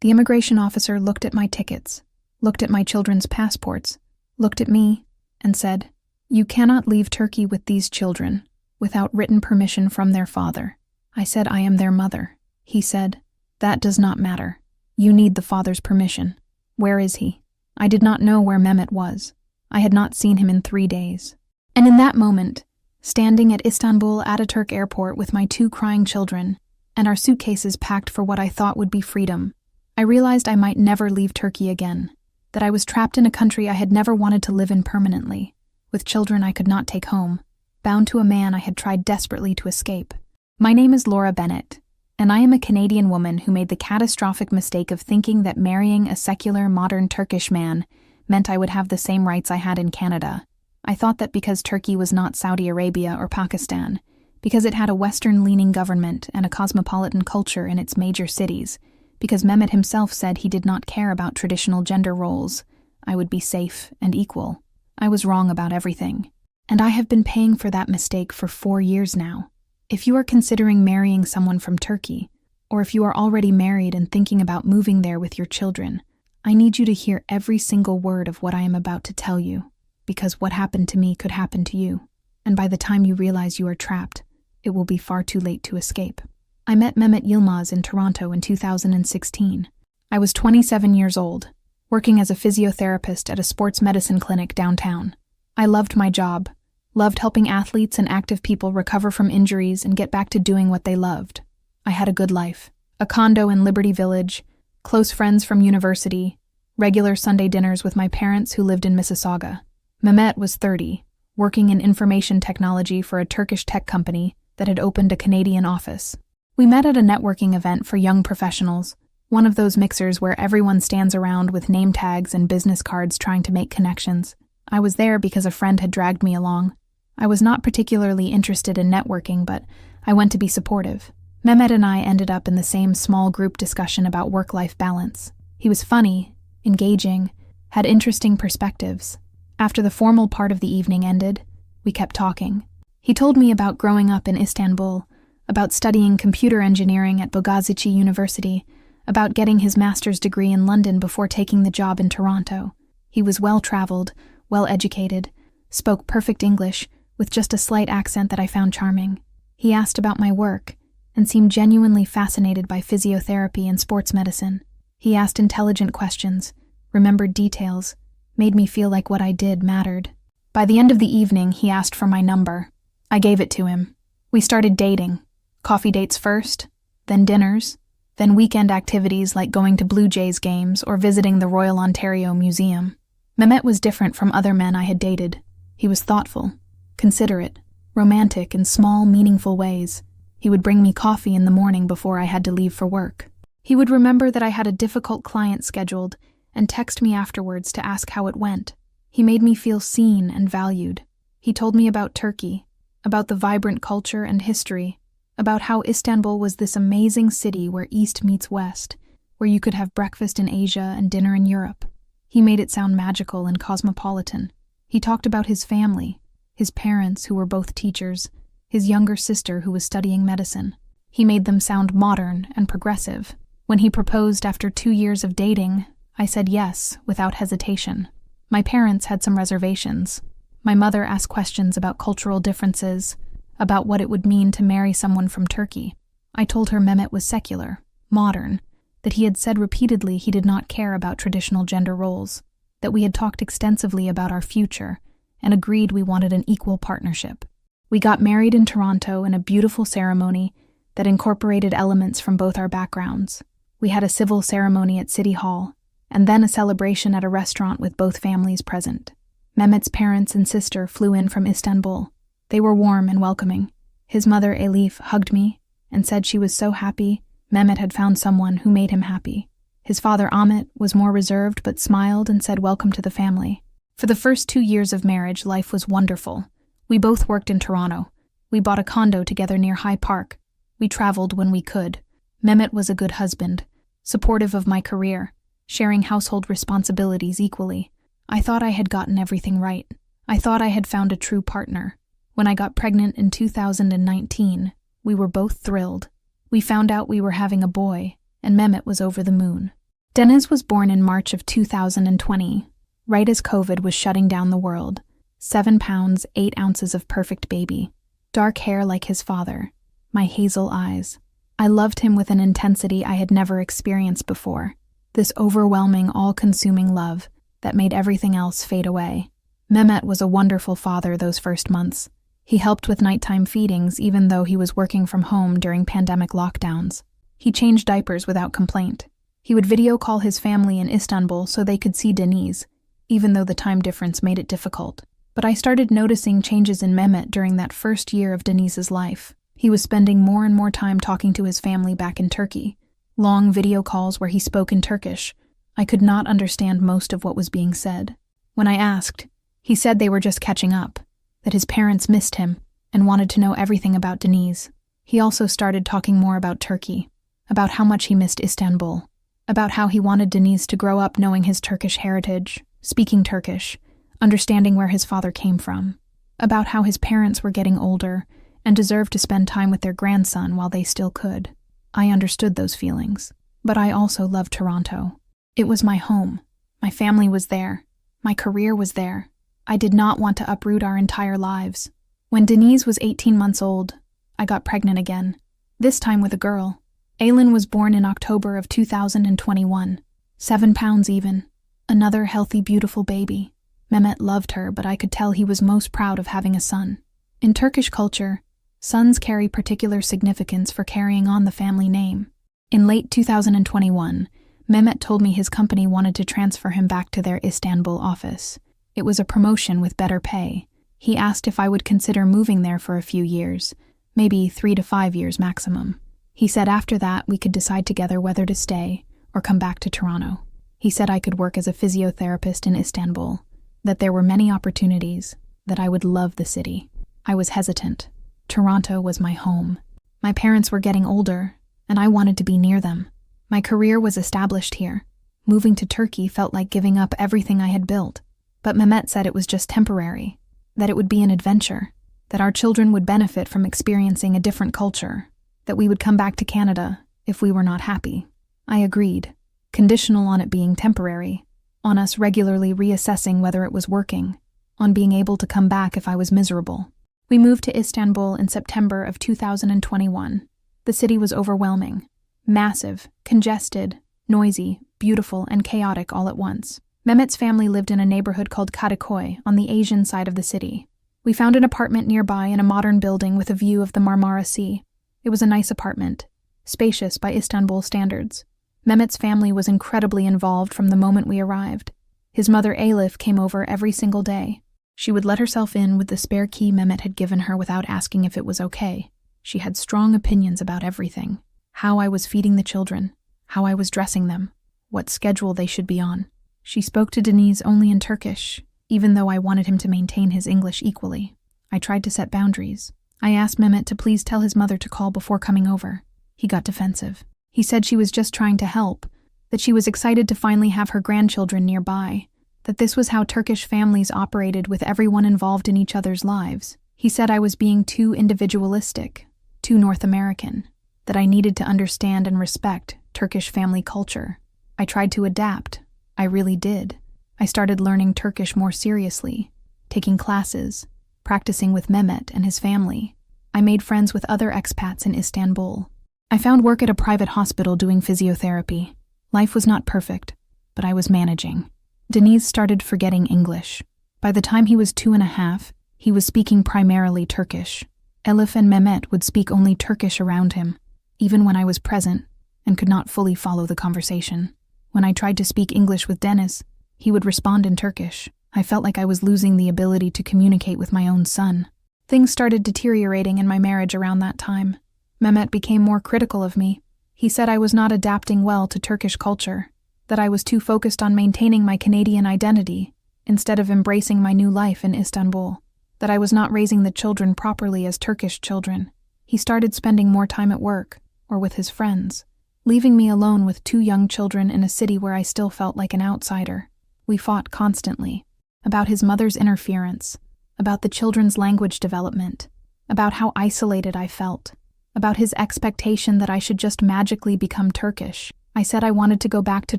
The immigration officer looked at my tickets, looked at my children's passports, looked at me, and said, "You cannot leave Turkey with these children without written permission from their father." I said, "I am their mother." He said, "That does not matter. You need the father's permission. Where is he?" I did not know where Mehmet was. I had not seen him in 3 days. And in that moment, standing at Istanbul Ataturk Airport with my 2 crying children and our suitcases packed for what I thought would be freedom, I realized I might never leave Turkey again, that I was trapped in a country I had never wanted to live in permanently, with children I could not take home, bound to a man I had tried desperately to escape. My name is Laura Bennett, and I am a Canadian woman who made the catastrophic mistake of thinking that marrying a secular, modern Turkish man meant I would have the same rights I had in Canada. I thought that because Turkey was not Saudi Arabia or Pakistan, because it had a Western-leaning government and a cosmopolitan culture in its major cities, because Mehmet himself said he did not care about traditional gender roles, I would be safe and equal. I was wrong about everything. And I have been paying for that mistake for 4 years now. If you are considering marrying someone from Turkey, or if you are already married and thinking about moving there with your children, I need you to hear every single word of what I am about to tell you, because what happened to me could happen to you, and by the time you realize you are trapped, it will be far too late to escape. I met Mehmet Yilmaz in Toronto in 2016. I was 27 years old, working as a physiotherapist at a sports medicine clinic downtown. I loved my job, loved helping athletes and active people recover from injuries and get back to doing what they loved. I had a good life, a condo in Liberty Village, close friends from university, regular Sunday dinners with my parents who lived in Mississauga. Mehmet was 30, working in information technology for a Turkish tech company that had opened a Canadian office. We met at a networking event for young professionals, one of those mixers where everyone stands around with name tags and business cards trying to make connections. I was there because a friend had dragged me along. I was not particularly interested in networking, but I went to be supportive. Mehmet and I ended up in the same small group discussion about work-life balance. He was funny, engaging, had interesting perspectives. After the formal part of the evening ended, we kept talking. He told me about growing up in Istanbul, about studying computer engineering at Bogazici University, about getting his master's degree in London before taking the job in Toronto. He was well-traveled, well-educated, spoke perfect English, with just a slight accent that I found charming. He asked about my work, and seemed genuinely fascinated by physiotherapy and sports medicine. He asked intelligent questions, remembered details, made me feel like what I did mattered. By the end of the evening, he asked for my number. I gave it to him. We started dating. Coffee dates first, then dinners, then weekend activities like going to Blue Jays games or visiting the Royal Ontario Museum. Mehmet was different from other men I had dated. He was thoughtful, considerate, romantic in small, meaningful ways. He would bring me coffee in the morning before I had to leave for work. He would remember that I had a difficult client scheduled and text me afterwards to ask how it went. He made me feel seen and valued. He told me about Turkey, about the vibrant culture and history, about how Istanbul was this amazing city where East meets West, where you could have breakfast in Asia and dinner in Europe. He made it sound magical and cosmopolitan. He talked about his family, his parents who were both teachers, his younger sister who was studying medicine. He made them sound modern and progressive. When he proposed after 2 years of dating, I said yes, without hesitation. My parents had some reservations. My mother asked questions about cultural differences, about what it would mean to marry someone from Turkey. I told her Mehmet was secular, modern, that he had said repeatedly he did not care about traditional gender roles, that we had talked extensively about our future, and agreed we wanted an equal partnership. We got married in Toronto in a beautiful ceremony that incorporated elements from both our backgrounds. We had a civil ceremony at City Hall, and then a celebration at a restaurant with both families present. Mehmet's parents and sister flew in from Istanbul. They were warm and welcoming. His mother, Elif, hugged me and said she was so happy Mehmet had found someone who made him happy. His father, Ahmet, was more reserved but smiled and said welcome to the family. For the first 2 years of marriage, life was wonderful. We both worked in Toronto. We bought a condo together near High Park. We traveled when we could. Mehmet was a good husband, supportive of my career, sharing household responsibilities equally. I thought I had gotten everything right. I thought I had found a true partner. When I got pregnant in 2019, we were both thrilled. We found out we were having a boy, and Mehmet was over the moon. Deniz was born in March of 2020, right as COVID was shutting down the world. 7 pounds, 8 ounces of perfect baby. Dark hair like his father. My hazel eyes. I loved him with an intensity I had never experienced before. This overwhelming, all-consuming love that made everything else fade away. Mehmet was a wonderful father those first months. He helped with nighttime feedings even though he was working from home during pandemic lockdowns. He changed diapers without complaint. He would video call his family in Istanbul so they could see Deniz, even though the time difference made it difficult. But I started noticing changes in Mehmet during that first year of Deniz's life. He was spending more and more time talking to his family back in Turkey. Long video calls where he spoke in Turkish. I could not understand most of what was being said. When I asked, he said they were just catching up, that his parents missed him and wanted to know everything about Deniz. He also started talking more about Turkey, about how much he missed Istanbul, about how he wanted Deniz to grow up knowing his Turkish heritage, speaking Turkish, understanding where his father came from, about how his parents were getting older and deserved to spend time with their grandson while they still could. I understood those feelings, but I also loved Toronto. It was my home. My family was there. My career was there. I did not want to uproot our entire lives. When Deniz was 18 months old, I got pregnant again, this time with a girl. Aylin was born in October of 2021, 7 pounds even. Another healthy, beautiful baby. Mehmet loved her, but I could tell he was most proud of having a son. In Turkish culture, sons carry particular significance for carrying on the family name. In late 2021, Mehmet told me his company wanted to transfer him back to their Istanbul office. It was a promotion with better pay. He asked if I would consider moving there for a few years, maybe 3 to 5 years maximum. He said after that we could decide together whether to stay or come back to Toronto. He said I could work as a physiotherapist in Istanbul, that there were many opportunities, that I would love the city. I was hesitant. Toronto was my home. My parents were getting older, and I wanted to be near them. My career was established here. Moving to Turkey felt like giving up everything I had built. But Mehmet said it was just temporary, that it would be an adventure, that our children would benefit from experiencing a different culture, that we would come back to Canada if we were not happy. I agreed, conditional on it being temporary, on us regularly reassessing whether it was working, on being able to come back if I was miserable. We moved to Istanbul in September of 2021. The city was overwhelming, massive, congested, noisy, beautiful, and chaotic all at once. Mehmet's family lived in a neighborhood called Kadıköy on the Asian side of the city. We found an apartment nearby in a modern building with a view of the Marmara Sea. It was a nice apartment, spacious by Istanbul standards. Mehmet's family was incredibly involved from the moment we arrived. His mother Elif came over every single day. She would let herself in with the spare key Mehmet had given her without asking if it was okay. She had strong opinions about everything. How I was feeding the children, how I was dressing them, what schedule they should be on. She spoke to Deniz only in Turkish, even though I wanted him to maintain his English equally. I tried to set boundaries. I asked Mehmet to please tell his mother to call before coming over. He got defensive. He said she was just trying to help, that she was excited to finally have her grandchildren nearby, that this was how Turkish families operated with everyone involved in each other's lives. He said I was being too individualistic, too North American, that I needed to understand and respect Turkish family culture. I tried to adapt. I really did. I started learning Turkish more seriously, taking classes, practicing with Mehmet and his family. I made friends with other expats in Istanbul. I found work at a private hospital doing physiotherapy. Life was not perfect, but I was managing. Deniz started forgetting English. By the time he was 2.5, he was speaking primarily Turkish. Elif and Mehmet would speak only Turkish around him, even when I was present, and could not fully follow the conversation. When I tried to speak English with Deniz, he would respond in Turkish. I felt like I was losing the ability to communicate with my own son. Things started deteriorating in my marriage around that time. Mehmet became more critical of me. He said I was not adapting well to Turkish culture, that I was too focused on maintaining my Canadian identity instead of embracing my new life in Istanbul, that I was not raising the children properly as Turkish children. He started spending more time at work or with his friends, leaving me alone with 2 young children in a city where I still felt like an outsider. We fought constantly about his mother's interference, about the children's language development, about how isolated I felt, about his expectation that I should just magically become Turkish. I said I wanted to go back to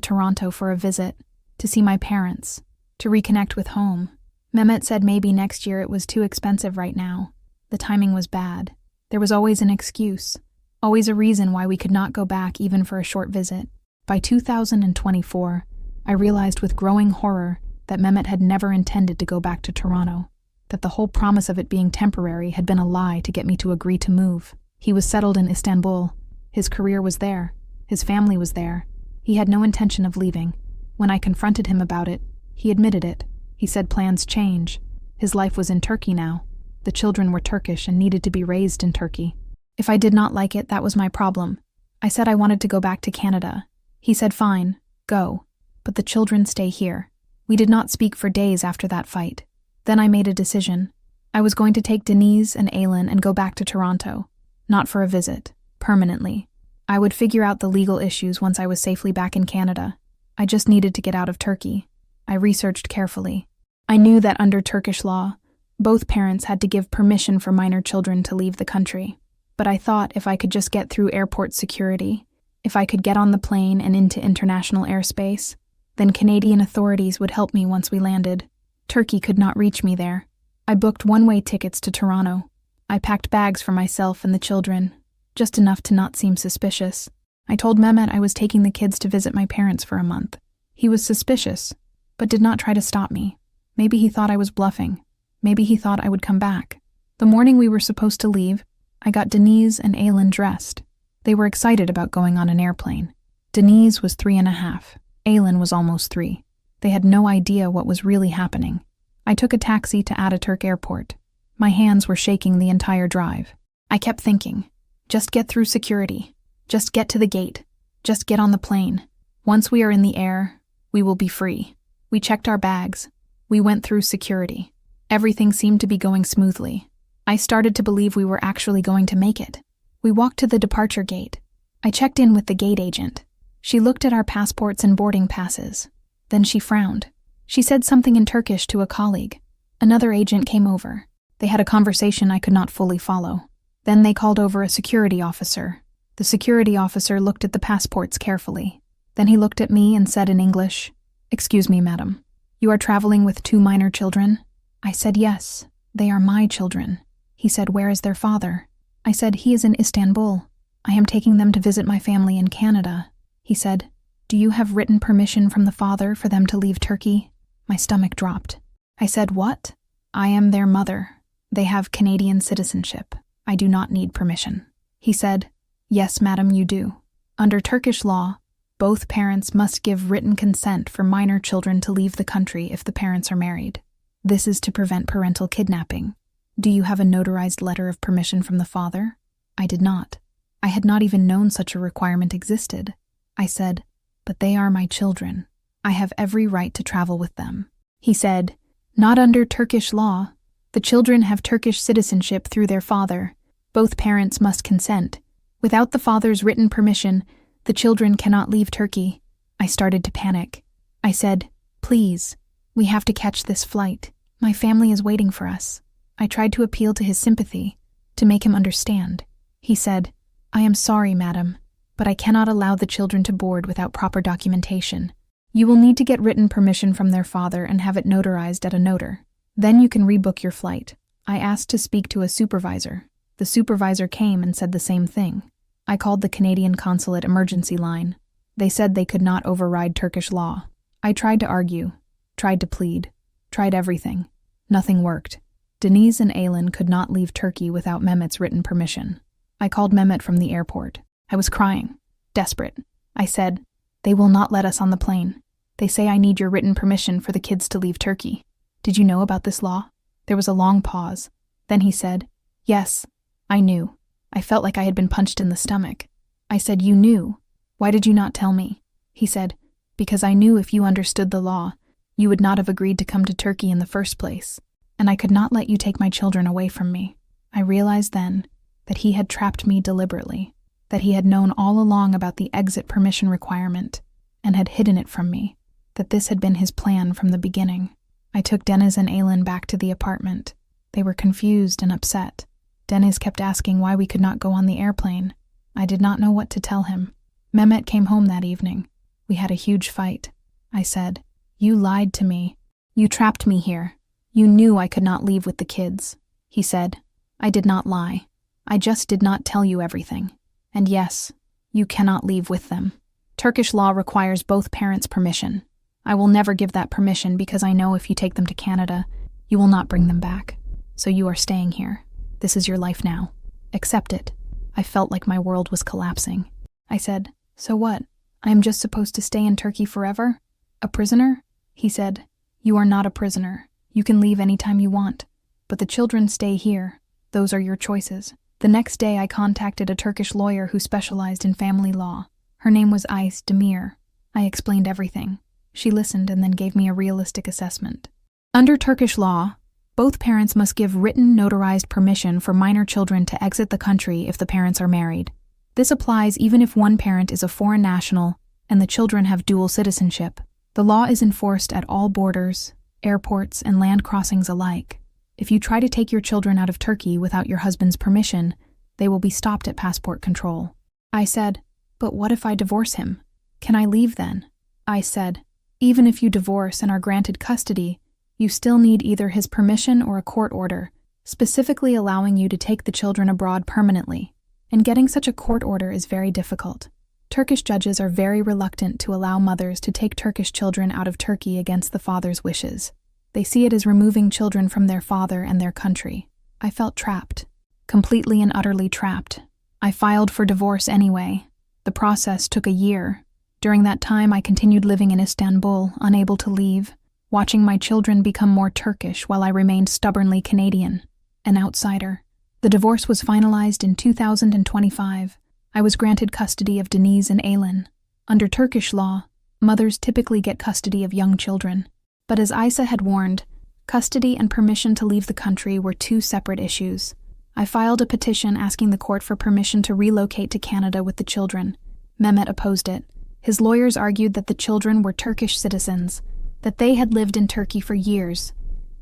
Toronto for a visit, to see my parents, to reconnect with home. Mehmet said maybe next year it was too expensive right now. The timing was bad. There was always an excuse, always a reason why we could not go back even for a short visit. By 2024, I realized with growing horror that Mehmet had never intended to go back to Toronto, that the whole promise of it being temporary had been a lie to get me to agree to move. He was settled in Istanbul. His career was there. His family was there. He had no intention of leaving. When I confronted him about it, he admitted it. He said plans change. His life was in Turkey now. The children were Turkish and needed to be raised in Turkey. If I did not like it, that was my problem. I said I wanted to go back to Canada. He said fine, go, but the children stay here. We did not speak for days after that fight. Then I made a decision. I was going to take Denise and Aylin and go back to Toronto. Not for a visit, permanently. I would figure out the legal issues once I was safely back in Canada. I just needed to get out of Turkey. I researched carefully. I knew that under Turkish law, both parents had to give permission for minor children to leave the country. But I thought if I could just get through airport security, if I could get on the plane and into international airspace, then Canadian authorities would help me once we landed. Turkey could not reach me there. I booked one-way tickets to Toronto. I packed bags for myself and the children, just enough to not seem suspicious. I told Mehmet I was taking the kids to visit my parents for a month. He was suspicious, but did not try to stop me. Maybe he thought I was bluffing. Maybe he thought I would come back. The morning we were supposed to leave, I got Denise and Aylin dressed. They were excited about going on an airplane. Denise was 3.5. Aylin was almost 3. They had no idea what was really happening. I took a taxi to Ataturk Airport. My hands were shaking the entire drive. I kept thinking, just get through security. Just get to the gate. Just get on the plane. Once we are in the air, we will be free. We checked our bags. We went through security. Everything seemed to be going smoothly. I started to believe we were actually going to make it. We walked to the departure gate. I checked in with the gate agent. She looked at our passports and boarding passes. Then she frowned. She said something in Turkish to a colleague. Another agent came over. They had a conversation I could not fully follow. Then they called over a security officer. The security officer looked at the passports carefully. Then he looked at me and said in English, "Excuse me, madam. You are traveling with 2 minor children?" I said, "Yes, they are my children." He said, "Where is their father?" I said, "He is in Istanbul. I am taking them to visit my family in Canada." He said, "Do you have written permission from the father for them to leave Turkey?" My stomach dropped. I said, "What?" "I am their mother. They have Canadian citizenship. I do not need permission." He said, "Yes, madam, you do. Under Turkish law, both parents must give written consent for minor children to leave the country if the parents are married. This is to prevent parental kidnapping. Do you have a notarized letter of permission from the father?" I did not. I had not even known such a requirement existed. I said, "But they are my children. I have every right to travel with them." He said, "Not under Turkish law. The children have Turkish citizenship through their father. Both parents must consent. Without the father's written permission, the children cannot leave Turkey." I started to panic. I said, "Please, we have to catch this flight. My family is waiting for us." I tried to appeal to his sympathy, to make him understand. He said, "I am sorry, madam, but I cannot allow the children to board without proper documentation. You will need to get written permission from their father and have it notarized at a notar. Then you can rebook your flight." I asked to speak to a supervisor. The supervisor came and said the same thing. I called the Canadian consulate emergency line. They said they could not override Turkish law. I tried to argue, tried to plead, tried everything. Nothing worked. Denise and Aylin could not leave Turkey without Mehmet's written permission. I called Mehmet from the airport. I was crying, desperate. I said, "They will not let us on the plane. They say I need your written permission for the kids to leave Turkey. Did you know about this law?" There was a long pause. Then he said, "Yes, I knew." I felt like I had been punched in the stomach. I said, "You knew? Why did you not tell me?" He said, "Because I knew if you understood the law, you would not have agreed to come to Turkey in the first place, and I could not let you take my children away from me." I realized then that he had trapped me deliberately, that he had known all along about the exit permission requirement and had hidden it from me, that this had been his plan from the beginning. I took Deniz and Aylin back to the apartment. They were confused and upset. Deniz kept asking why we could not go on the airplane. I did not know what to tell him. Mehmet came home that evening. We had a huge fight. I said, "You lied to me. You trapped me here. You knew I could not leave with the kids." He said, "I did not lie. I just did not tell you everything. And yes, you cannot leave with them. Turkish law requires both parents' permission. I will never give that permission because I know if you take them to Canada, you will not bring them back. So you are staying here. This is your life now. Accept it." I felt like my world was collapsing. I said, "So what? I am just supposed to stay in Turkey forever? A prisoner?" He said, "You are not a prisoner. You can leave anytime you want. But the children stay here. Those are your choices." The next day I contacted a Turkish lawyer who specialized in family law. Her name was Ais Demir. I explained everything. She listened and then gave me a realistic assessment. Under Turkish law, both parents must give written notarized permission for minor children to exit the country if the parents are married. This applies even if one parent is a foreign national and the children have dual citizenship. The law is enforced at all borders, airports, and land crossings alike. If you try to take your children out of Turkey without your husband's permission, they will be stopped at passport control. I said, "But what if I divorce him? Can I leave then?" I said, "Even if you divorce and are granted custody, you still need either his permission or a court order, specifically allowing you to take the children abroad permanently. And getting such a court order is very difficult. Turkish judges are very reluctant to allow mothers to take Turkish children out of Turkey against the father's wishes. They see it as removing children from their father and their country." I felt trapped, completely and utterly trapped. I filed for divorce anyway. The process took a year. During that time, I continued living in Istanbul, unable to leave, watching my children become more Turkish while I remained stubbornly Canadian, an outsider. The divorce was finalized in 2025. I was granted custody of Deniz and Aylin. Under Turkish law, mothers typically get custody of young children. But as Isa had warned, custody and permission to leave the country were two separate issues. I filed a petition asking the court for permission to relocate to Canada with the children. Mehmet opposed it. His lawyers argued that the children were Turkish citizens, that they had lived in Turkey for years,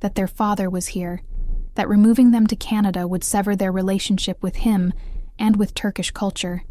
that their father was here, that removing them to Canada would sever their relationship with him and with Turkish culture.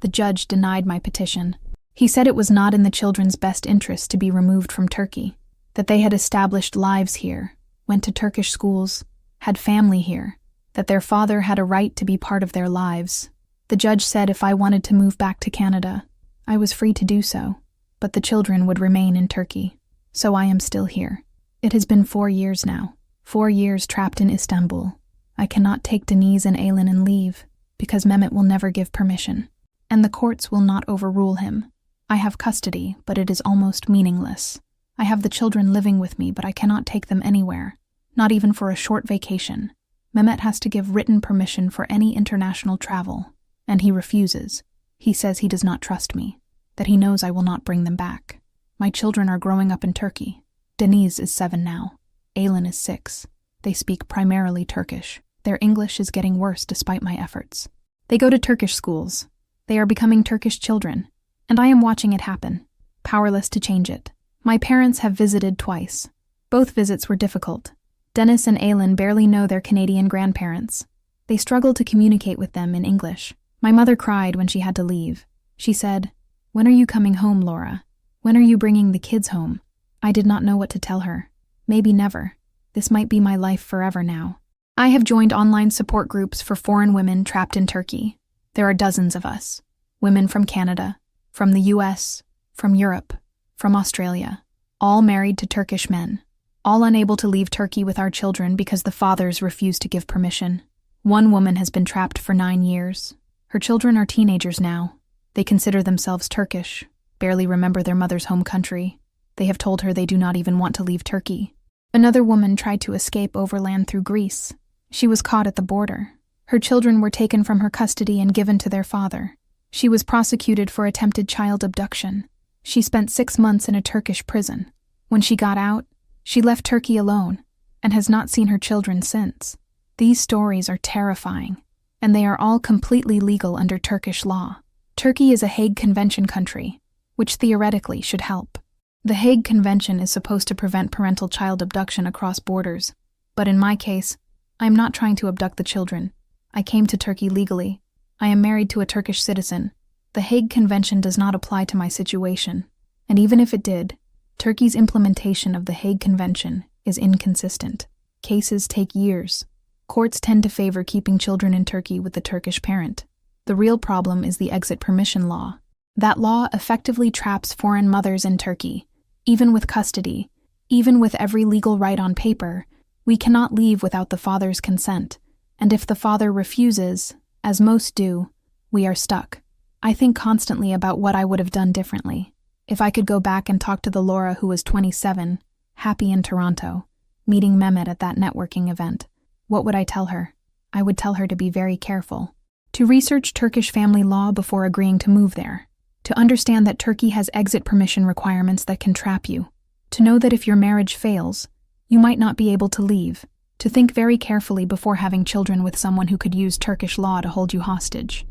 The judge denied my petition. He said it was not in the children's best interest to be removed from Turkey, that they had established lives here, went to Turkish schools, had family here, that their father had a right to be part of their lives. The judge said if I wanted to move back to Canada, I was free to do so, but the children would remain in Turkey. So I am still here. It has been 4 years now, 4 years trapped in Istanbul. I cannot take Deniz and Aylin and leave, because Mehmet will never give permission, and the courts will not overrule him. I have custody, but it is almost meaningless. I have the children living with me, but I cannot take them anywhere, not even for a short vacation. Mehmet has to give written permission for any international travel, and he refuses. He says he does not trust me, that he knows I will not bring them back. My children are growing up in Turkey. Deniz is 7 now. Aylin is 6. They speak primarily Turkish. Their English is getting worse despite my efforts. They go to Turkish schools. They are becoming Turkish children, and I am watching it happen, powerless to change it. My parents have visited twice. Both visits were difficult. Dennis and Aylin barely know their Canadian grandparents. They struggle to communicate with them in English. My mother cried when she had to leave. She said, "When are you coming home, Laura? When are you bringing the kids home?" I did not know what to tell her. Maybe never. This might be my life forever now. I have joined online support groups for foreign women trapped in Turkey. There are dozens of us. Women from Canada, from the US, from Europe, from Australia, all married to Turkish men, all unable to leave Turkey with our children because the fathers refuse to give permission. One woman has been trapped for 9 years. Her children are teenagers now. They consider themselves Turkish, barely remember their mother's home country. They have told her they do not even want to leave Turkey. Another woman tried to escape overland through Greece. She was caught at the border. Her children were taken from her custody and given to their father. She was prosecuted for attempted child abduction. She spent 6 months in a Turkish prison. When she got out, she left Turkey alone and has not seen her children since. These stories are terrifying, and they are all completely legal under Turkish law. Turkey is a Hague Convention country, which theoretically should help. The Hague Convention is supposed to prevent parental child abduction across borders, but in my case, I am not trying to abduct the children. I came to Turkey legally. I am married to a Turkish citizen. The Hague Convention does not apply to my situation, and even if it did, Turkey's implementation of the Hague Convention is inconsistent. Cases take years. Courts tend to favor keeping children in Turkey with the Turkish parent. The real problem is the exit permission law. That law effectively traps foreign mothers in Turkey. Even with custody, even with every legal right on paper, we cannot leave without the father's consent, and if the father refuses, as most do, we are stuck. I think constantly about what I would have done differently. If I could go back and talk to the Laura who was 27, happy in Toronto, meeting Mehmet at that networking event, what would I tell her? I would tell her to be very careful, to research Turkish family law before agreeing to move there, to understand that Turkey has exit permission requirements that can trap you, to know that if your marriage fails, you might not be able to leave, to think very carefully before having children with someone who could use Turkish law to hold you hostage.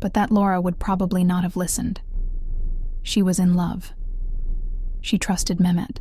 But that Laura would probably not have listened. She was in love. She trusted Mehmet.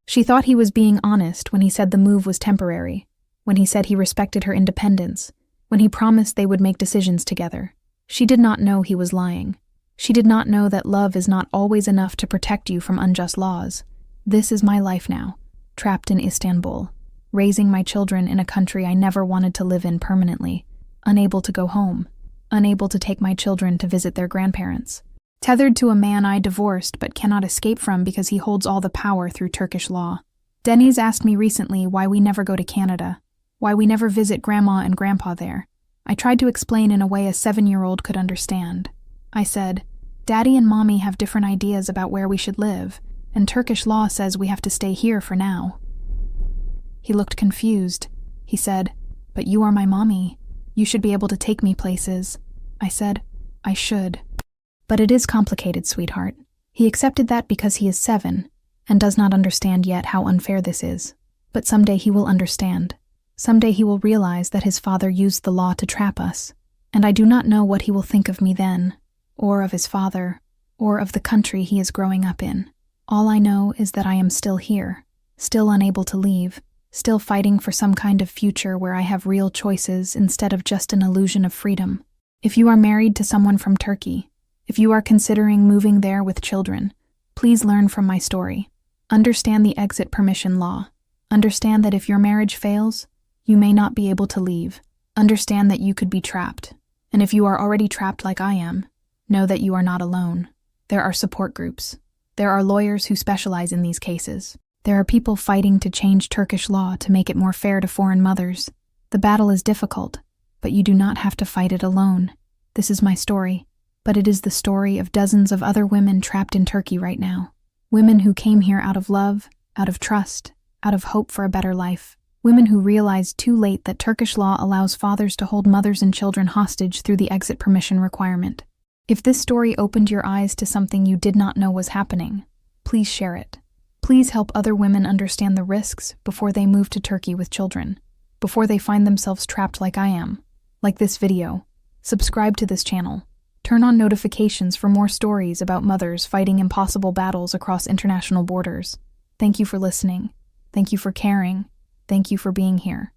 She thought he was being honest when he said the move was temporary, when he said he respected her independence, when he promised they would make decisions together. She did not know he was lying. She did not know that love is not always enough to protect you from unjust laws. This is my life now, trapped in Istanbul, raising my children in a country I never wanted to live in permanently, unable to go home, unable to take my children to visit their grandparents, tethered to a man I divorced but cannot escape from because he holds all the power through Turkish law. Deniz asked me recently why we never go to Canada, why we never visit Grandma and Grandpa there. I tried to explain in a way a 7-year-old could understand. I said, Daddy and Mommy have different ideas about where we should live, and Turkish law says we have to stay here for now. He looked confused. He said, But you are my mommy. You should be able to take me places. I said, I should. But it is complicated, sweetheart. He accepted that because he is 7, and does not understand yet how unfair this is. But someday he will understand. Someday he will realize that his father used the law to trap us, and I do not know what he will think of me then, or of his father, or of the country he is growing up in. All I know is that I am still here, still unable to leave, still fighting for some kind of future where I have real choices instead of just an illusion of freedom. If you are married to someone from Turkey, if you are considering moving there with children, please learn from my story. Understand the exit permission law. Understand that if your marriage fails, you may not be able to leave. Understand that you could be trapped. And if you are already trapped like I am, know that you are not alone. There are support groups. There are lawyers who specialize in these cases. There are people fighting to change Turkish law to make it more fair to foreign mothers. The battle is difficult, but you do not have to fight it alone. This is my story, but it is the story of dozens of other women trapped in Turkey right now. Women who came here out of love, out of trust, out of hope for a better life. Women who realized too late that Turkish law allows fathers to hold mothers and children hostage through the exit permission requirement. If this story opened your eyes to something you did not know was happening, please share it. Please help other women understand the risks before they move to Turkey with children, before they find themselves trapped like I am. Like this video, subscribe to this channel. Turn on notifications for more stories about mothers fighting impossible battles across international borders. Thank you for listening. Thank you for caring. Thank you for being here.